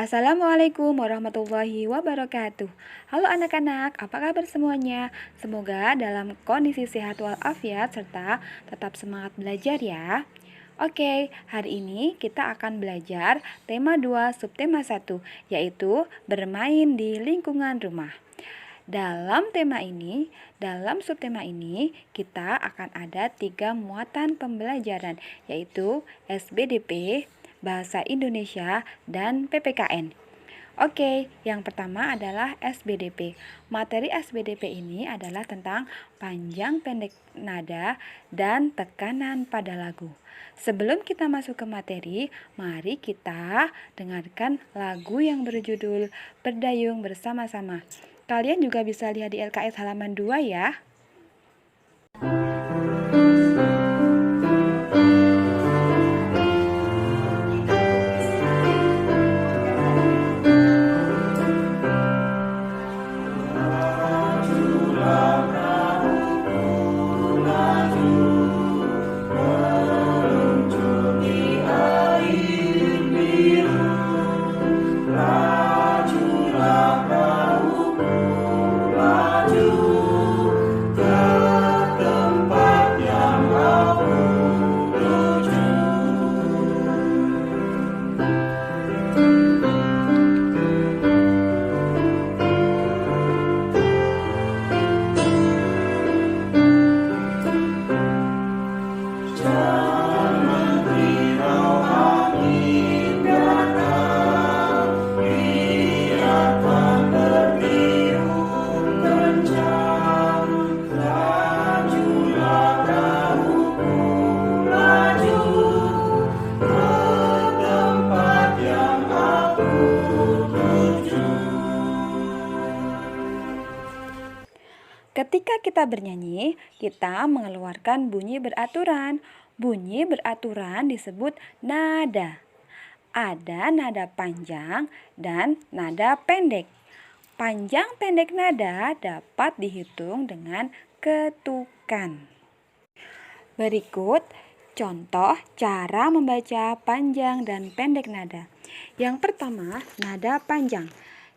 Assalamualaikum warahmatullahi wabarakatuh. Halo anak-anak, apa kabar semuanya? Semoga dalam kondisi sehat walafiat serta tetap semangat belajar ya. Oke, hari ini kita akan belajar tema 2 subtema 1, yaitu bermain di lingkungan rumah. Dalam subtema ini, kita akan ada 3 muatan pembelajaran, yaitu SBDP, Bahasa Indonesia, dan PPKN. Oke, yang pertama adalah SBDP. Materi SBDP ini adalah tentang panjang pendek nada dan tekanan pada lagu. Sebelum kita masuk ke materi, mari kita dengarkan lagu yang berjudul Berdayung Bersama-sama. Kalian juga bisa lihat di LKS halaman 2 ya. Ketika kita bernyanyi, kita mengeluarkan bunyi beraturan. Bunyi beraturan disebut nada. Ada nada panjang dan nada pendek. Panjang pendek nada dapat dihitung dengan ketukan. Berikut contoh cara membaca panjang dan pendek nada. Yang pertama, nada panjang.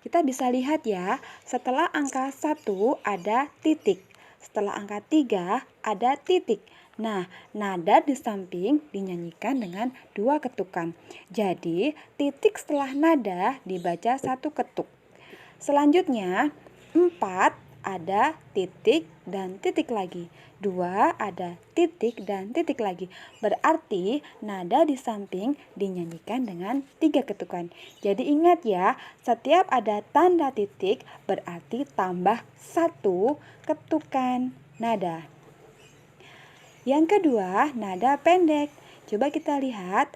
Kita bisa lihat ya, setelah angka 1 ada titik. Setelah angka 3 ada titik. Nah, nada di samping dinyanyikan dengan 2 ketukan. Jadi, titik setelah nada dibaca 1 ketuk. Selanjutnya, 4 ada titik dan titik lagi. 2 ada titik dan titik lagi. Berarti nada di samping dinyanyikan dengan 3 ketukan. Jadi ingat ya, setiap ada tanda titik berarti tambah 1 ketukan nada. Yang kedua, nada pendek. Coba kita lihat,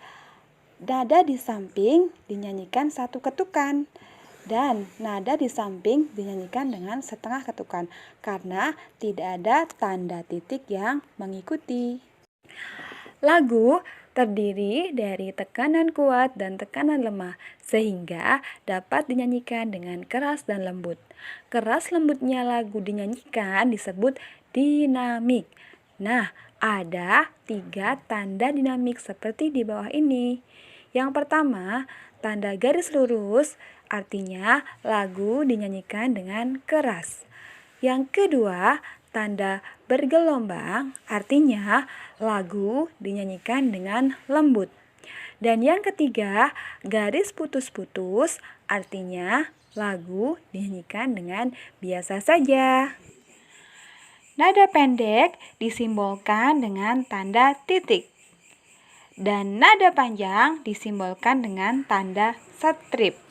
nada di samping dinyanyikan 1 ketukan. Dan nada di samping dinyanyikan dengan setengah ketukan karena tidak ada tanda titik yang mengikuti. Lagu terdiri dari tekanan kuat dan tekanan lemah sehingga dapat dinyanyikan dengan keras dan lembut. Keras lembutnya lagu dinyanyikan disebut dinamik. Nah, ada 3 tanda dinamik seperti di bawah ini. Yang pertama, tanda garis lurus artinya lagu dinyanyikan dengan keras. Yang kedua, tanda bergelombang artinya lagu dinyanyikan dengan lembut. Dan yang ketiga, garis putus-putus artinya lagu dinyanyikan dengan biasa saja. Nada pendek disimbolkan dengan tanda titik. Dan nada panjang disimbolkan dengan tanda strip.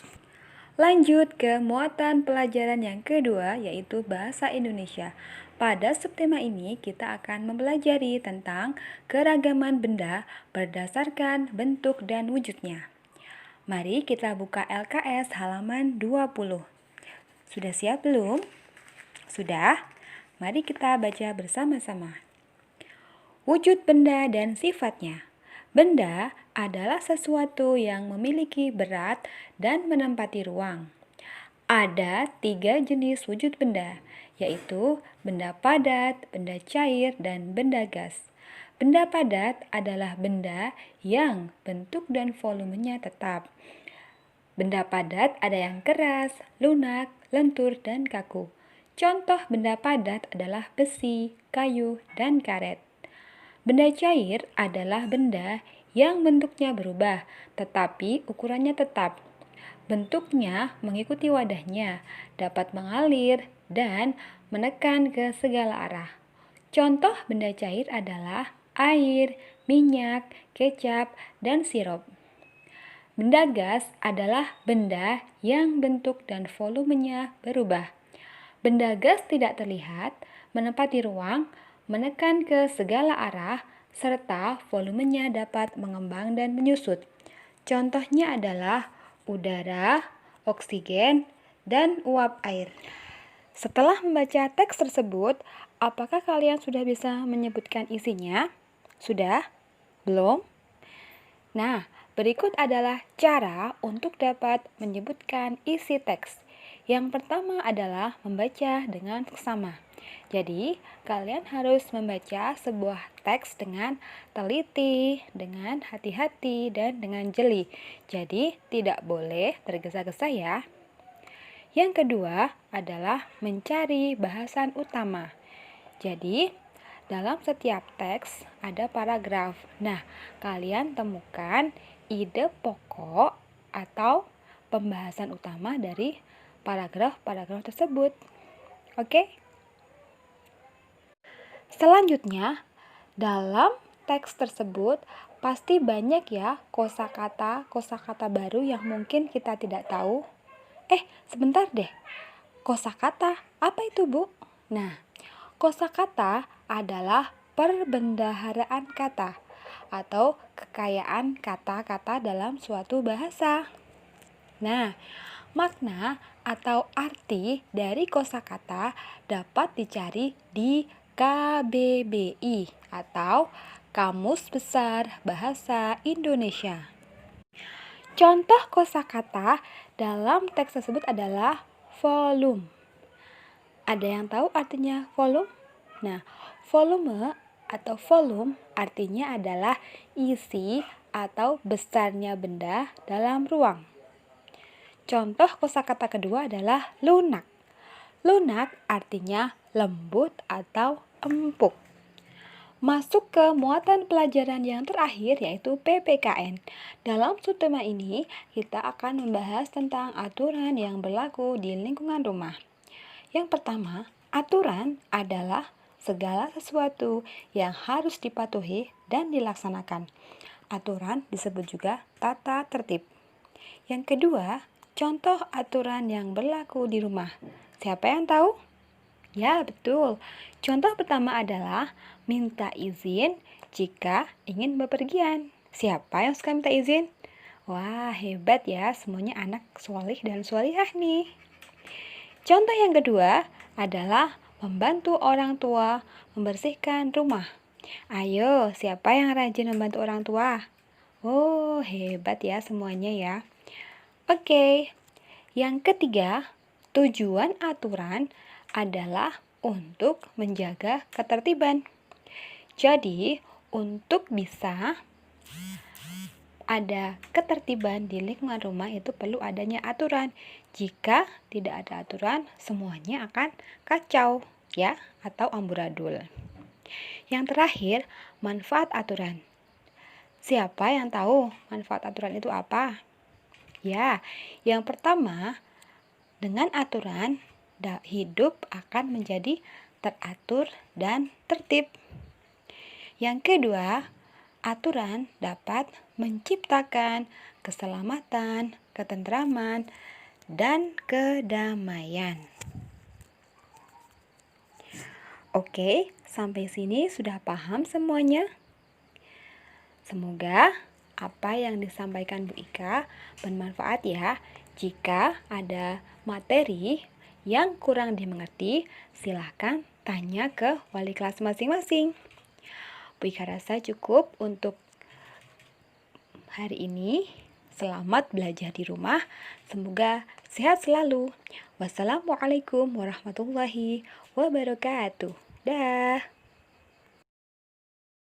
Lanjut ke muatan pelajaran yang kedua, yaitu Bahasa Indonesia. Pada subtema ini kita akan mempelajari tentang keragaman benda berdasarkan bentuk dan wujudnya. Mari kita buka LKS halaman 20. Sudah siap belum? Sudah? Mari kita baca bersama-sama. Wujud benda dan sifatnya. Benda adalah sesuatu yang memiliki berat dan menempati ruang. Ada 3 jenis wujud benda, yaitu benda padat, benda cair, dan benda gas. Benda padat adalah benda yang bentuk dan volumenya tetap. Benda padat ada yang keras, lunak, lentur, dan kaku. Contoh benda padat adalah besi, kayu, dan karet. Benda cair adalah benda yang bentuknya berubah, tetapi ukurannya tetap. Bentuknya mengikuti wadahnya, dapat mengalir, dan menekan ke segala arah. Contoh benda cair adalah air, minyak, kecap, dan sirup. Benda gas adalah benda yang bentuk dan volumenya berubah. Benda gas tidak terlihat, menempati ruang, menekan ke segala arah, serta volumenya dapat mengembang dan menyusut. Contohnya adalah udara, oksigen, dan uap air. Setelah membaca teks tersebut, apakah kalian sudah bisa menyebutkan isinya? Sudah? Belum? Nah, berikut adalah cara untuk dapat menyebutkan isi teks. Yang pertama adalah membaca dengan seksama. Jadi, kalian harus membaca sebuah teks dengan teliti, dengan hati-hati, dan dengan jeli. Jadi, tidak boleh tergesa-gesa ya. Yang kedua adalah mencari bahasan utama. Jadi, dalam setiap teks ada paragraf. Nah, kalian temukan ide pokok atau pembahasan utama dari paragraf-paragraf tersebut. Oke? Selanjutnya, dalam teks tersebut pasti banyak ya kosakata baru yang mungkin kita tidak tahu. Sebentar deh. Kosakata, apa itu, Bu? Nah, kosakata adalah perbendaharaan kata atau kekayaan kata-kata dalam suatu bahasa. Nah, makna atau arti dari kosakata dapat dicari di KBBI atau Kamus Besar Bahasa Indonesia. Contoh kosakata dalam teks tersebut adalah volume. Ada yang tahu artinya volume? Nah, volume atau volume artinya adalah isi atau besarnya benda dalam ruang. Contoh kosakata kedua adalah lunak. Lunak artinya lembut atau empuk. Masuk ke muatan pelajaran yang terakhir yaitu PPKN. Dalam subtema ini kita akan membahas tentang aturan yang berlaku di lingkungan rumah. Yang pertama, aturan adalah segala sesuatu yang harus dipatuhi dan dilaksanakan. Aturan disebut juga tata tertib. Yang kedua, contoh aturan yang berlaku di rumah. Siapa yang tahu? Ya, betul. Contoh pertama adalah minta izin jika ingin bepergian. Siapa yang suka minta izin? Wah, hebat ya, semuanya anak solih dan solihah nih. Contoh yang kedua adalah membantu orang tua membersihkan rumah. Ayo, siapa yang rajin membantu orang tua? Oh, hebat ya semuanya ya. Oke, yang ketiga, tujuan aturan adalah untuk menjaga ketertiban. Jadi, untuk bisa ada ketertiban di lingkungan rumah itu perlu adanya aturan. Jika tidak ada aturan, semuanya akan kacau ya atau amburadul. Yang terakhir, manfaat aturan. Siapa yang tahu manfaat aturan itu apa? Ya, yang pertama, dengan aturan hidup akan menjadi teratur dan tertib. Yang kedua, aturan dapat menciptakan keselamatan, ketentraman, dan kedamaian. Oke, sampai sini sudah paham semuanya? Semoga apa yang disampaikan Bu Ika bermanfaat ya. Jika ada materi yang kurang dimengerti, silahkan tanya ke wali kelas masing-masing. Bu Ika rasa cukup untuk hari ini. Selamat belajar di rumah. Semoga sehat selalu. Wassalamualaikum warahmatullahi wabarakatuh. Dah.